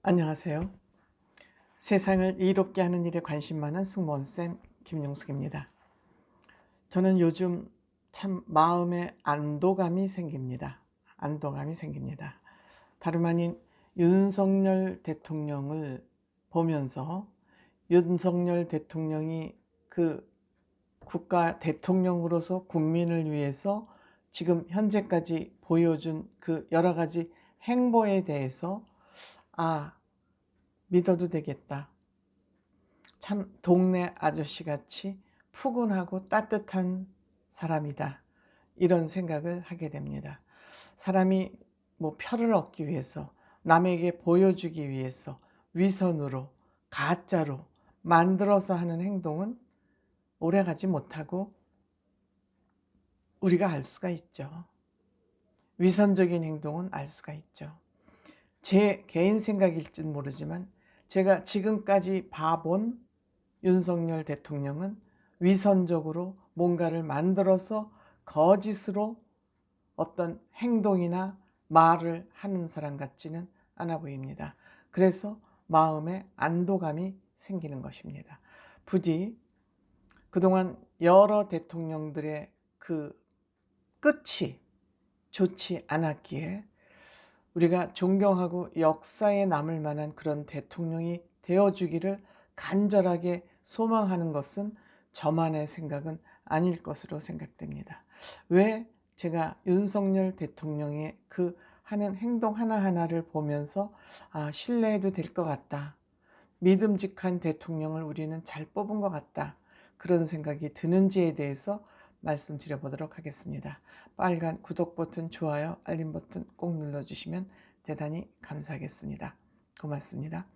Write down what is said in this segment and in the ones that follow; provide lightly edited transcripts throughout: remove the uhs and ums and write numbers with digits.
안녕하세요. 세상을 이롭게 하는 일에 관심 많은 승무원쌤 김용숙입니다. 저는 요즘 참 마음에 안도감이 생깁니다. 안도감이 생깁니다. 다름 아닌 윤석열 대통령을 보면서 윤석열 대통령이 그 국가 대통령으로서 국민을 위해서 지금 현재까지 보여준 그 여러 가지 행보에 대해서 믿어도 되겠다. 참 동네 아저씨같이 푸근하고 따뜻한 사람이다. 이런 생각을 하게 됩니다. 사람이 표를 얻기 위해서, 남에게 보여주기 위해서 위선으로, 가짜로 만들어서 하는 행동은 오래가지 못하고 우리가 알 수가 있죠. 위선적인 행동은 알 수가 있죠. 제 개인 생각일지는 모르지만 제가 지금까지 봐본 윤석열 대통령은 위선적으로 뭔가를 만들어서 거짓으로 어떤 행동이나 말을 하는 사람 같지는 않아 보입니다. 그래서 마음에 안도감이 생기는 것입니다. 부디 그동안 여러 대통령들의 그 끝이 좋지 않았기에 우리가 존경하고 역사에 남을 만한 그런 대통령이 되어주기를 간절하게 소망하는 것은 저만의 생각은 아닐 것으로 생각됩니다. 왜 제가 윤석열 대통령의 그 하는 행동 하나하나를 보면서 신뢰해도 될 것 같다. 믿음직한 대통령을 우리는 잘 뽑은 것 같다. 그런 생각이 드는지에 대해서 말씀드려 보도록 하겠습니다. 빨간 구독 버튼, 좋아요, 알림 버튼 꼭 눌러주시면 대단히 감사하겠습니다. 고맙습니다.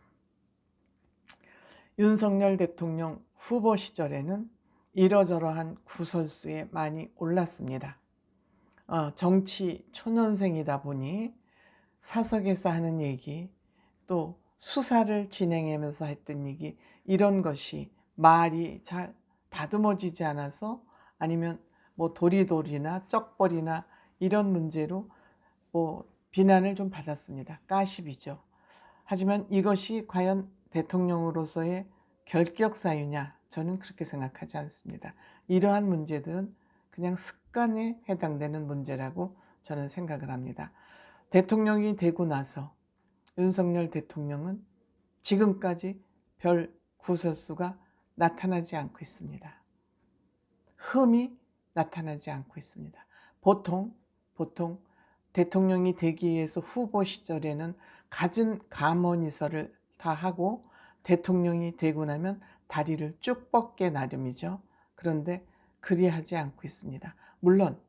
윤석열 대통령 후보 시절에는 이러저러한 구설수에 많이 올랐습니다. 정치 초년생이다 보니 사석에서 하는 얘기, 또 수사를 진행하면서 했던 얘기, 이런 것이 말이 잘 다듬어지지 않아서 아니면 도리도리나 쩍벌이나 이런 문제로 비난을 좀 받았습니다. 가십이죠. 하지만 이것이 과연 대통령으로서의 결격 사유냐? 저는 그렇게 생각하지 않습니다. 이러한 문제들은 그냥 습관에 해당되는 문제라고 저는 생각을 합니다. 대통령이 되고 나서 윤석열 대통령은 지금까지 별 구설수가 나타나지 않고 있습니다. 흠이 나타나지 않고 있습니다. 보통 대통령이 되기 위해서 후보 시절에는 갖은 감언이설을 다 하고 대통령이 되고 나면 다리를 쭉 뻗게 나름이죠. 그런데 그리하지 않고 있습니다. 물론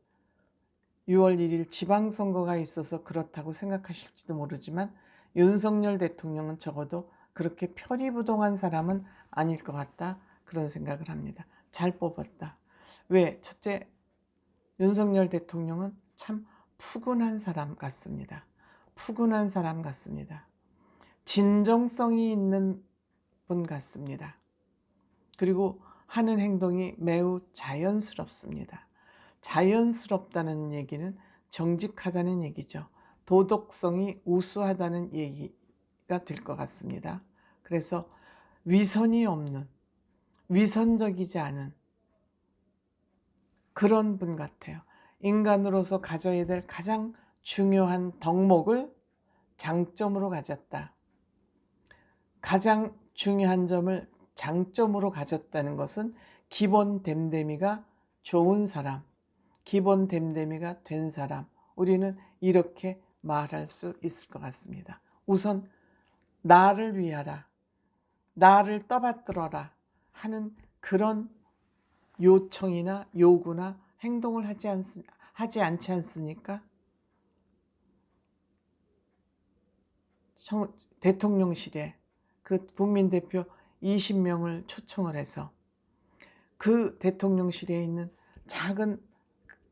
6월 1일 지방선거가 있어서 그렇다고 생각하실지도 모르지만 윤석열 대통령은 적어도 그렇게 표리부동한 사람은 아닐 것 같다, 그런 생각을 합니다. 잘 뽑았다. 왜? 첫째, 윤석열 대통령은 참 푸근한 사람 같습니다. 푸근한 사람 같습니다. 진정성이 있는 분 같습니다. 그리고 하는 행동이 매우 자연스럽습니다. 자연스럽다는 얘기는 정직하다는 얘기죠. 도덕성이 우수하다는 얘기가 될 것 같습니다. 그래서 위선이 없는, 위선적이지 않은 그런 분 같아요. 인간으로서 가져야 될 가장 중요한 덕목을 장점으로 가졌다. 가장 중요한 점을 장점으로 가졌다는 것은 기본 됨됨이가 좋은 사람, 기본 됨됨이가 된 사람, 우리는 이렇게 말할 수 있을 것 같습니다. 우선 나를 위하라, 나를 떠받들어라 하는 그런 요청이나 요구나 행동을 하지 않지 않습니까? 대통령실에 그 국민대표 20명을 초청을 해서 그 대통령실에 있는 작은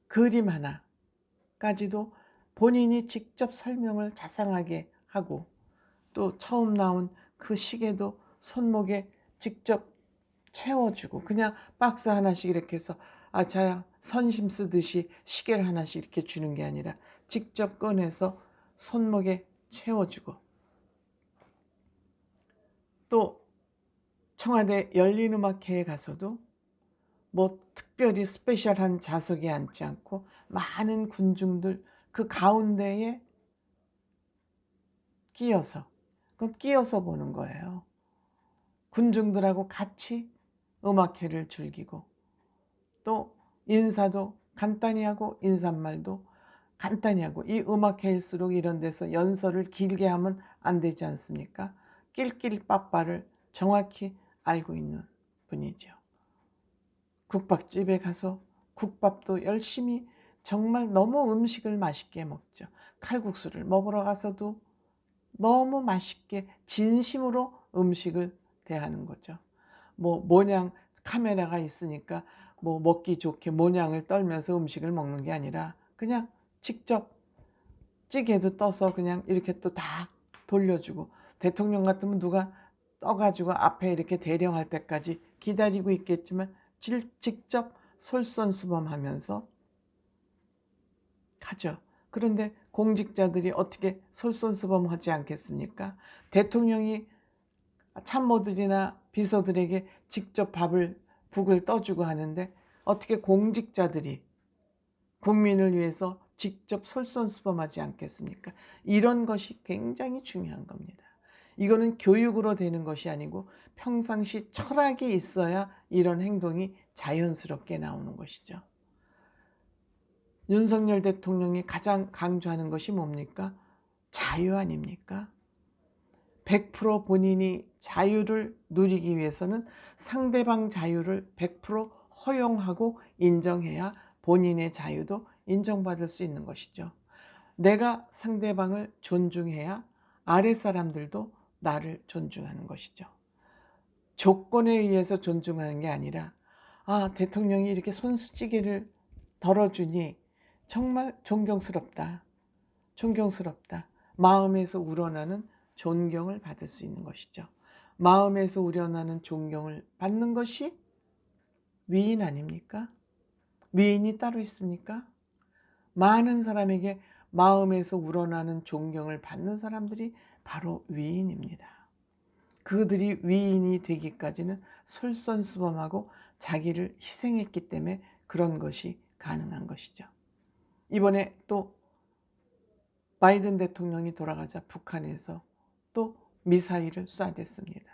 그림 하나까지도 본인이 직접 설명을 자상하게 하고, 또 처음 나온 그 시계도 손목에 직접 채워주고, 그냥 박스 하나씩 이렇게 해서 자야 선심 쓰듯이 시계를 하나씩 이렇게 주는 게 아니라 직접 꺼내서 손목에 채워주고, 또 청와대 열린음악회에 가서도 뭐 특별히 스페셜한 좌석에 앉지 않고 많은 군중들 그 가운데에 끼어서, 그럼 끼어서 보는 거예요. 군중들하고 같이 음악회를 즐기고, 또 인사도 간단히 하고 인사말도 간단히 하고, 이 음악회일수록 이런 데서 연설을 길게 하면 안 되지 않습니까? 낄낄빠빠를 정확히 알고 있는 분이죠. 국밥집에 가서 국밥도 열심히 정말 너무 음식을 맛있게 먹죠. 칼국수를 먹으러 가서도 너무 맛있게 진심으로 음식을 대하는 거죠. 뭐 모냥 카메라가 있으니까 뭐 먹기 좋게 모냥을 떨면서 음식을 먹는 게 아니라 그냥 직접 찌개도 떠서 그냥 이렇게 또 다 돌려주고, 대통령 같으면 누가 떠가지고 앞에 이렇게 대령할 때까지 기다리고 있겠지만 직접 솔선수범하면서 가죠. 그런데 공직자들이 어떻게 솔선수범하지 않겠습니까? 대통령이 참모들이나 비서들에게 직접 국을 떠주고 하는데 어떻게 공직자들이 국민을 위해서 직접 솔선수범하지 않겠습니까? 이런 것이 굉장히 중요한 겁니다. 이거는 교육으로 되는 것이 아니고 평상시 철학이 있어야 이런 행동이 자연스럽게 나오는 것이죠. 윤석열 대통령이 가장 강조하는 것이 뭡니까? 자유 아닙니까? 100% 본인이 자유를 누리기 위해서는 상대방 자유를 100% 허용하고 인정해야 본인의 자유도 인정받을 수 있는 것이죠. 내가 상대방을 존중해야 아랫사람들도 나를 존중하는 것이죠. 조건에 의해서 존중하는 게 아니라, 아, 대통령이 이렇게 손수찌개를 덜어주니 정말 존경스럽다. 존경스럽다. 마음에서 우러나는 존경을 받을 수 있는 것이죠. 마음에서 우러나는 존경을 받는 것이 위인 아닙니까? 위인이 따로 있습니까? 많은 사람에게 마음에서 우러나는 존경을 받는 사람들이 바로 위인입니다. 그들이 위인이 되기까지는 솔선수범하고 자기를 희생했기 때문에 그런 것이 가능한 것이죠. 이번에 또 바이든 대통령이 돌아가자 북한에서 또 미사일을 쏴댔습니다.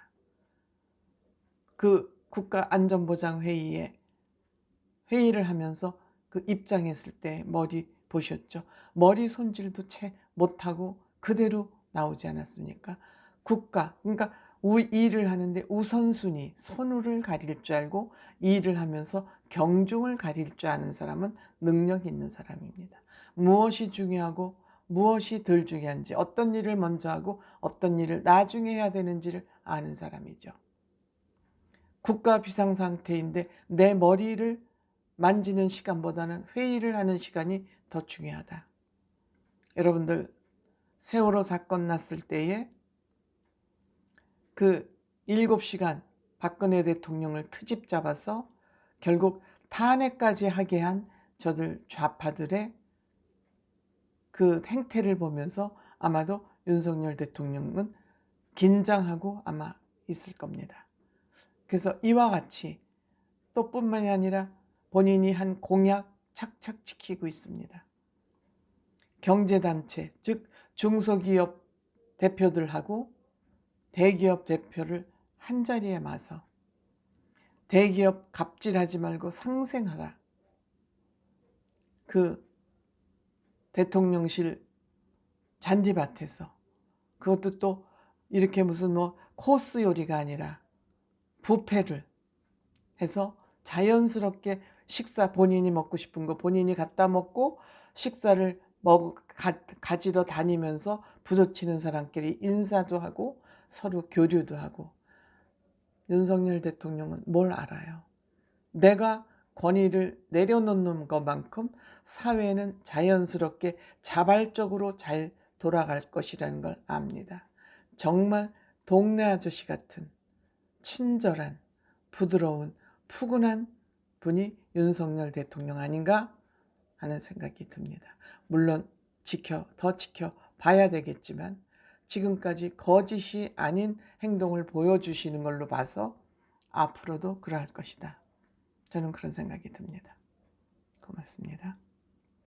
그 국가안전보장회의에 회의를 하면서 그 입장했을 때 머리 보셨죠? 머리 손질도 채 못하고 그대로 나오지 않았습니까? 그러니까 일을 하는데 우선순위, 선우를 가릴 줄 알고 일을 하면서 경중을 가릴 줄 아는 사람은 능력 있는 사람입니다. 무엇이 중요하고 무엇이 덜 중요한지, 어떤 일을 먼저 하고 어떤 일을 나중에 해야 되는지를 아는 사람이죠. 국가 비상상태인데 내 머리를 만지는 시간보다는 회의를 하는 시간이 더 중요하다. 여러분들, 세월호 사건 났을 때에 그 7시간 박근혜 대통령을 트집 잡아서 결국 탄핵까지 하게 한 저들 좌파들의 그 행태를 보면서 아마도 윤석열 대통령은 긴장하고 아마 있을 겁니다. 그래서 이와 같이 또 뿐만이 아니라 본인이 한 공약 착착 지키고 있습니다. 경제단체, 즉 중소기업 대표들하고 대기업 대표를 한자리에 마서 대기업 갑질하지 말고 상생하라. 그 대통령실 잔디밭에서, 그것도 또 이렇게 무슨 뭐 코스 요리가 아니라 뷔페를 해서 자연스럽게 식사, 본인이 먹고 싶은 거 본인이 갖다 먹고 식사를 가지러 다니면서 부딪히는 사람끼리 인사도 하고 서로 교류도 하고. 윤석열 대통령은 뭘 알아요? 내가 권위를 내려놓는 것만큼 사회는 자연스럽게 자발적으로 잘 돌아갈 것이라는 걸 압니다. 정말 동네 아저씨 같은 친절한, 부드러운, 푸근한 분이 윤석열 대통령 아닌가 하는 생각이 듭니다. 물론 더 지켜봐야 되겠지만 지금까지 거짓이 아닌 행동을 보여주시는 걸로 봐서 앞으로도 그러할 것이다. 저는 그런 생각이 듭니다. 고맙습니다.